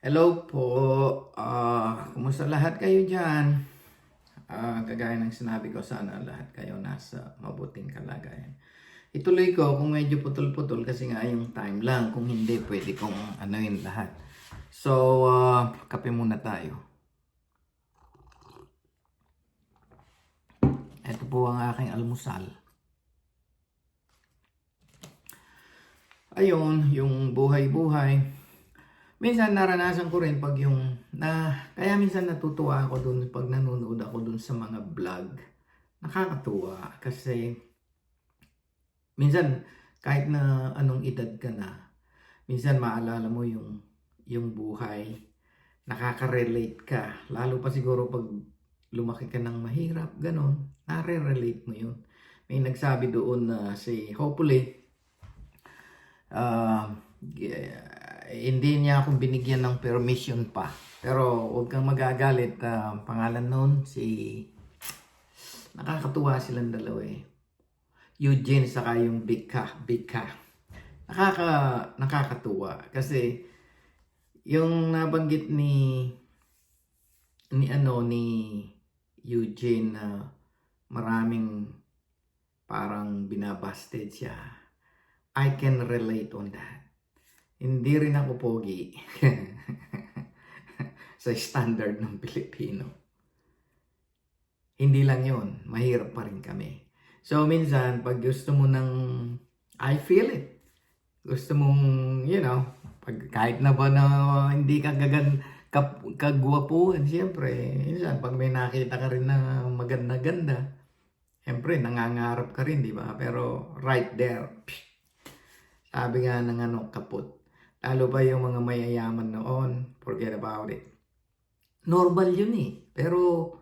Hello po. Kumusta lahat kayo dyan? Kagaya ng sinabi ko, sana lahat kayo nasa mabuting kalagayan. Ituloy ko kung medyo putol-putol kasi nga yung time lang. Kung hindi, pwede kong anuin lahat. So, kape muna tayo. Ito po ang aking almusal. Ayun, yung buhay-buhay. Minsan naranasan ko rin pag kaya minsan natutuwa ako dun pag nanonood ako dun sa mga vlog. Nakakatuwa kasi minsan kahit na anong edad ka na, minsan maalala mo yung buhay, nakaka-relate ka. Lalo pa siguro pag lumaki ka ng mahirap, ganon, nare-relate mo yun. May nagsabi doon na hopefully, hindi niya akong binigyan ng permission pa. Pero huwag kang magagalit. Pangalan nun, nakakatuwa silang dalawa eh. Eugene saka yung Bika. Nakakatuwa. Kasi yung nabanggit ni Eugene na maraming parang binabasted siya. I can relate on that. Hindi rin ako pogi sa standard ng Pilipino. Hindi lang yun, mahirap pa rin kami. So minsan, pag gusto mo I feel it. Gusto mong, pag kahit na ba na hindi ka kagwapuhan, siyempre, minsan pag may nakita ka rin na maganda-ganda, siyempre, nangangarap ka rin, di ba? Pero right there, sabi nga ng kaput. Lalo pa yung mga mayayaman noon, forget about it. Normal yun eh. Pero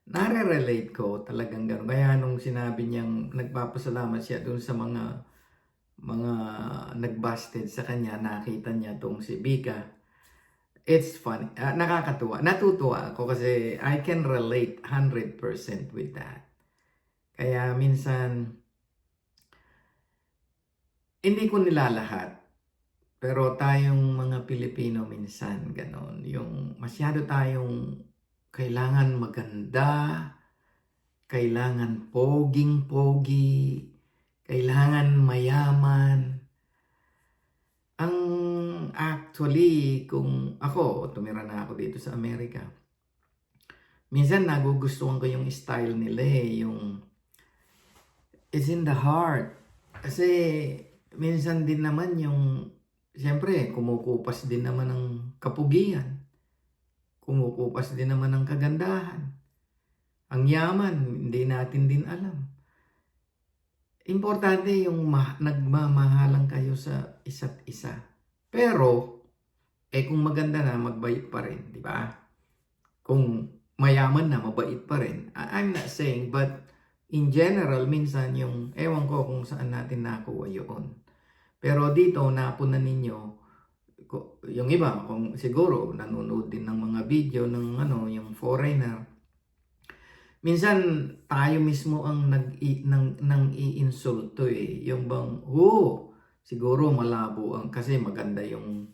nare-relate ko talagang gano'n. Kaya nung sinabi niyang nagpapasalamat siya dun sa mga nagbasted sa kanya, nakita niya tong si Bika. It's funny. Nakakatuwa. Natutuwa ako kasi I can relate 100% with that. Kaya minsan, hindi ko nilalahat. Pero tayong mga Pilipino minsan ganon, yung masyado tayong kailangan maganda, kailangan poging-pogi, kailangan mayaman. Ang actually, kung ako, tumira na ako dito sa Amerika, minsan nagugustuhan ko yung style nila it's in the heart. Kasi minsan din naman siyempre, kumukupas din naman ng kapugian. Kumukupas din naman ng kagandahan. Ang yaman, hindi natin din alam. Importante yung nagmamahalan kayo sa isa't isa. Pero, kung maganda na, magbait pa rin, di ba? Kung mayaman na, mabait pa rin. I'm not saying, but in general, minsan ewan ko kung saan natin nakuha yun. Pero dito, napunan ninyo, yung iba, kung siguro, nanonood din ng mga video ng yung foreigner. Minsan, tayo mismo ang nang-i-insulto eh. Yung bang, siguro malabo kasi maganda yung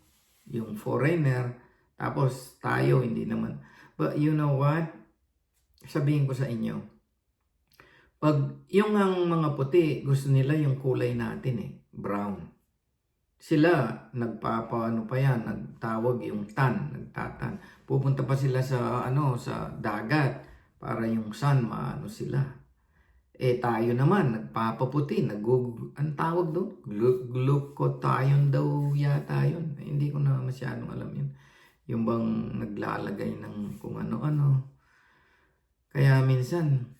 foreigner. Tapos, tayo, hindi naman. But you know what? Sabihin ko sa inyo, pag yung ang mga puti, gusto nila yung kulay natin eh, brown. Sila, nagtawag yung nagtatan. Pupunta pa sila sa dagat para yung sun maano sila. Tayo naman, nagpapaputi, ang tawag doon? Glutathione daw yata yun. Hindi ko na masyadong alam yun. Yung bang naglalagay ng kung ano-ano. Kaya minsan,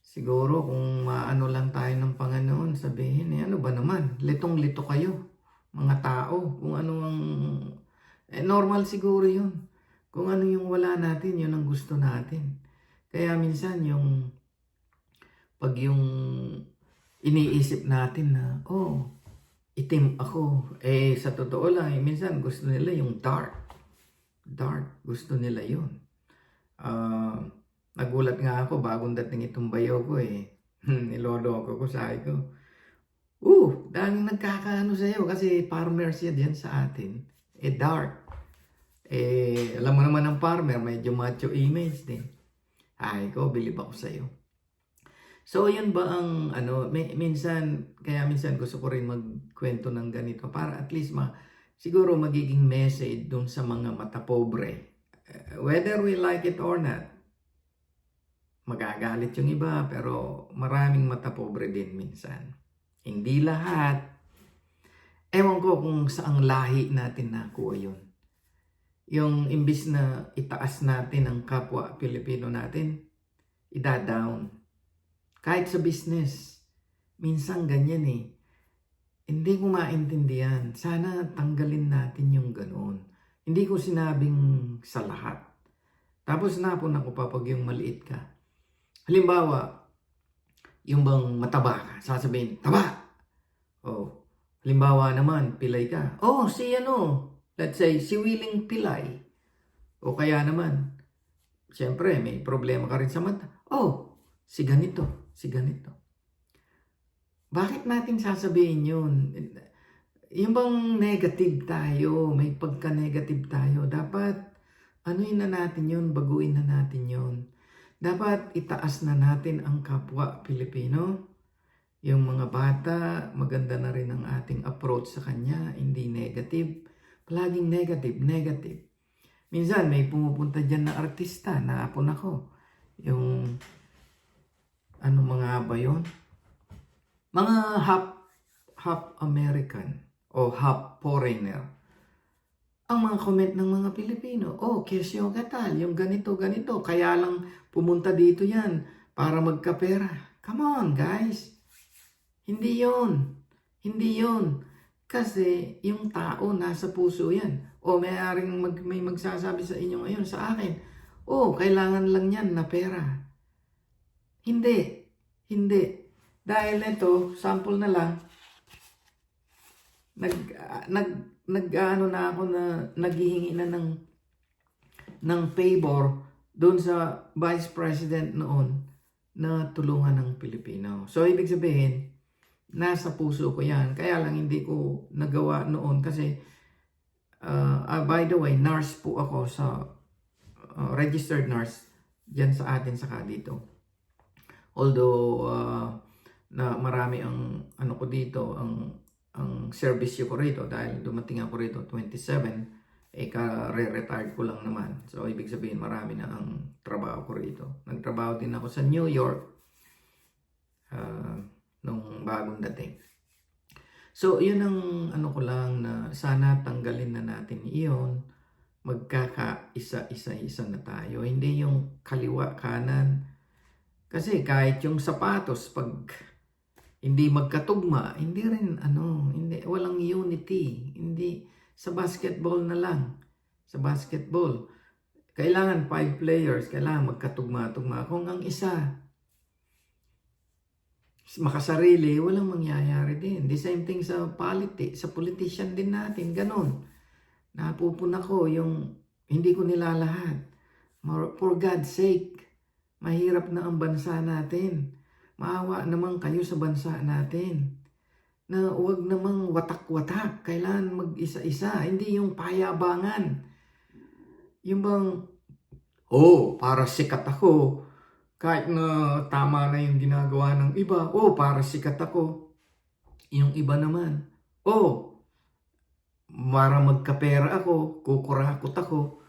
siguro kung maano lang tayo ng Panginoon, sabihin, ano ba naman, litong-lito kayo. Mga tao, kung ano ang normal siguro yun. Kung ano yung wala natin, yun ang gusto natin. Kaya minsan pag iniisip natin na, itim ako, sa totoo lang, minsan gusto nila yung dark, gusto nila yun. Nagulat nga ako, bagong dating itong bayo ko niloloko ko, sabi ko, daming nagkakaano sa'yo kasi farmers yan diyan sa atin. Dark. Alam mo naman ang farmer, medyo macho image din. Ay ko, bilib ako sa'yo. So, yun ba ang kaya minsan gusto ko rin magkwento ng ganito para at least siguro magiging message dun sa mga matapobre. Whether we like it or not, magagalit yung iba, pero maraming matapobre din minsan. Hindi lahat. Ewan ko kung saang lahi natin nakuha yun. Yung imbis na itaas natin ang kapwa Pilipino natin, ida-down. Kahit sa business, minsan ganyan eh. Hindi ko maintindihan. Sana tanggalin natin yung ganoon. Hindi ko sinabing sa lahat. Tapos napon ako pag yung maliit ka. Halimbawa, yung bang mataba ka, sasabihin, taba! Oh, halimbawa naman, pilay ka. Oh, let's say, si Willing Pilay. O kaya naman, siyempre, may problema ka rin sa mata. Oh, si ganito. Bakit natin sasabihin yun? Yung bang negative tayo, may pagka-negative tayo, dapat na natin yun, baguhin na natin yun. Dapat itaas na natin ang kapwa Pilipino. Yung mga bata, maganda na rin ang ating approach sa kanya, hindi negative. Palaging negative. Minsan may pumupunta dyan na artista, naapon ako. Yung, mga ba yun? Mga half American o half foreigner. Ang mga comment ng mga Pilipino, kesyo katal, yung ganito, kaya lang pumunta dito yan para magkapera. Come on, guys. Hindi yun. Kasi yung tao nasa puso yan. May magsasabi sa inyo ngayon, sa akin, kailangan lang yan na pera. Hindi. Dahil ito, sample na lang, naghihingi na ng favor doon sa Vice President noon na tulungan ng Pilipino. So, ibig sabihin, nasa puso ko yan. Kaya lang hindi ko nagawa noon kasi, by the way, nurse po ako sa registered nurse dyan sa atin saka dito. Although, na marami ang ko dito, ang service ko rito dahil dumating ako rito 27, ka-re-retired ko lang naman. So, ibig sabihin, marami na ang trabaho ko rito. Nagtrabaho din ako sa New York nung bagong dating. So, yun ang ko lang na sana tanggalin na natin iyon. Magkaka-isa na tayo. Hindi yung kaliwa, kanan. Kasi kahit yung sapatos, pag hindi magkatugma, hindi rin walang unity. Hindi, sa basketball na lang. Sa basketball, kailangan 5 players, kailangan magkatugma-tugma. Kung ang isa makasarili, walang mangyayari din. The same thing sa sa politician din natin, ganun. Napupuna ko yung hindi ko nilalahat. For God's sake, mahirap na ang bansa natin. Maawa naman kayo sa bansa natin. Na huwag namang watak-watak. Kailangan mag-isa-isa. Hindi yung payabangan. Yung bang, para sikat ako. Kahit na tama na yung ginagawa ng iba. Para sikat ako. Yung iba naman. Para magkapera ako. Kukurakot ako.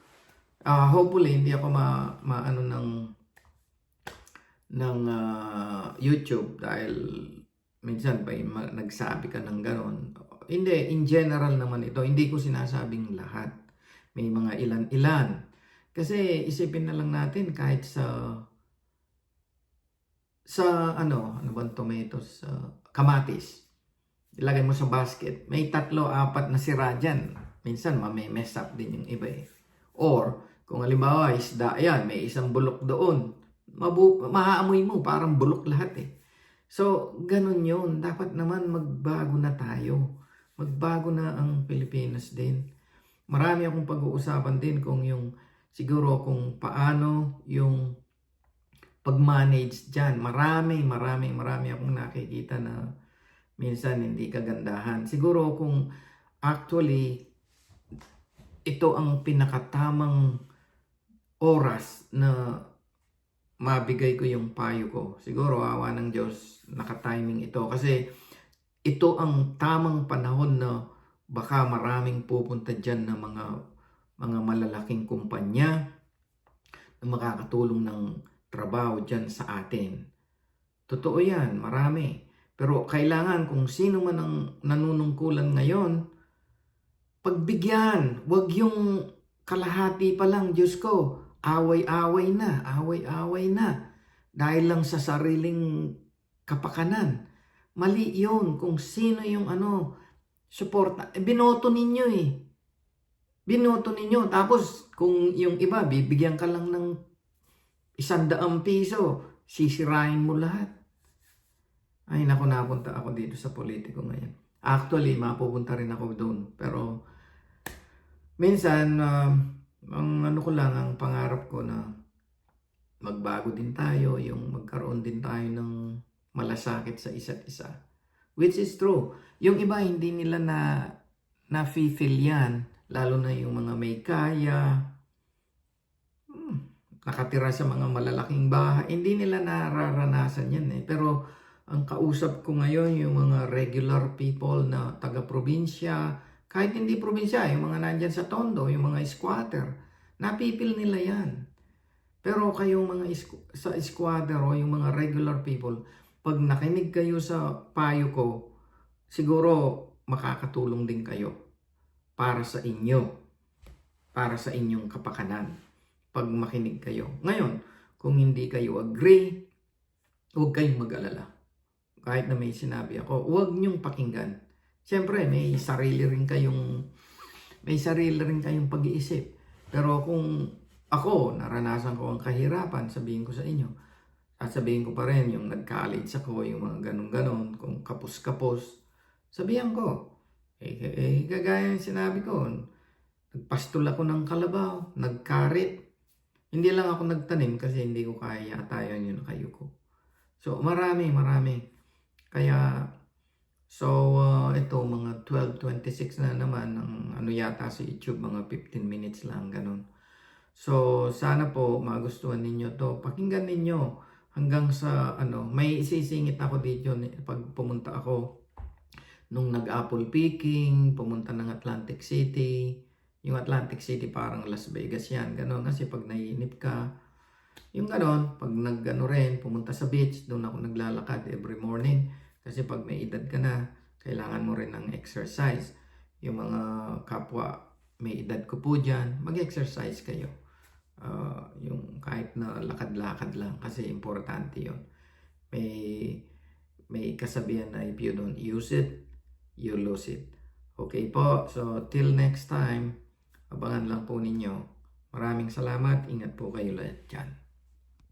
Hopefully, hindi ako ng YouTube dahil minsan pa nagsabi ka ng ganon. Hindi, in general naman ito. Hindi ko sinasabing lahat. May mga ilan-ilan. Kasi isipin na lang natin kahit sa bang tomatoes, kamatis. Ilagay mo sa basket. May 3-4 na sira dyan. Minsan may mess up din yung iba eh. Or kung halimbawa isda yan, may isang bulok doon. Mahaamoy mo, parang bulok lahat eh. So, ganun yun. Dapat naman magbago na tayo. Magbago na ang Pilipinas din. Marami akong pag-uusapan din siguro kung paano yung pag-manage dyan. Marami akong nakikita na minsan hindi kagandahan. Siguro kung actually ito ito ang pinakatamang oras na mabigay ko yung payo ko. Siguro awa ng Diyos, nakatiming ito kasi ito ang tamang panahon na baka maraming pupunta dyan na mga malalaking kumpanya na makakatulong ng trabaho dyan sa atin. Totoo yan, marami. Pero kailangan kung sino man ang nanunungkulan ngayon, pagbigyan, wag yung kalahati pa lang, Diyos ko, away-away na, dahil lang sa sariling kapakanan. Mali yun kung sino yung suporta. Binoto ninyo eh. Binoto ninyo. Tapos kung yung iba, bibigyan ka lang ng 100 piso, sisirain mo lahat. Ay naku, napunta ako dito sa politiko ngayon. Actually, mapupunta rin ako doon. Pero minsan, ang ang pangarap ko na magbago din tayo, yung magkaroon din tayo ng malasakit sa isa't isa. Which is true. Yung iba hindi nila na-feel yan, lalo na yung mga may kaya, nakatira sa mga malalaking bahay, hindi nila nararanasan yan eh. Pero ang kausap ko ngayon, yung mga regular people na taga-probinsya, kahit hindi probinsya, yung mga nandyan sa Tondo, yung mga squatter, napipil nila yan. Pero kayong mga sa squatter o yung mga regular people, pag nakinig kayo sa payo ko, siguro makakatulong din kayo para sa inyo, para sa inyong kapakanan. Pag makinig kayo. Ngayon, kung hindi kayo agree, huwag kayong mag-alala. Kahit na may sinabi ako, huwag niyong pakinggan. Siyempre, may sarili rin kayong pag-iisip. Pero kung ako, naranasan ko ang kahirapan, sabihin ko sa inyo, at sabihin ko pa rin yung nag-college ako, yung mga ganun-ganon, kung kapos-kapos, sabihan ko. Kagaya yung sinabi ko, nagpastol ako ng kalabaw, nagkarit. Hindi lang ako nagtanim kasi hindi ko kaya yata yun nakayuko. So, marami. Kaya, ito, mga 12:26 na naman, ang yata sa YouTube, mga 15 minutes lang, ganun. So, sana po magustuhan ninyo to. Pakinggan ninyo hanggang sa, may isisingit ako dito pag pumunta ako nung nag-apple picking, pumunta ng Atlantic City. Yung Atlantic City parang Las Vegas yan, gano'n. Kasi pag naiinip ka, yung gano'n, pag rin, pumunta sa beach, doon ako naglalakad every morning. Kasi pag may edad ka na, kailangan mo rin ng exercise. Yung mga kapwa may edad ko po dyan, mag-exercise kayo. Yung kahit na lakad-lakad lang, kasi importante yun. May kasabihan na if you don't use it, you lose it. Okay po, so till next time, abangan lang po ninyo. Maraming salamat. Ingat po kayo lahat dyan.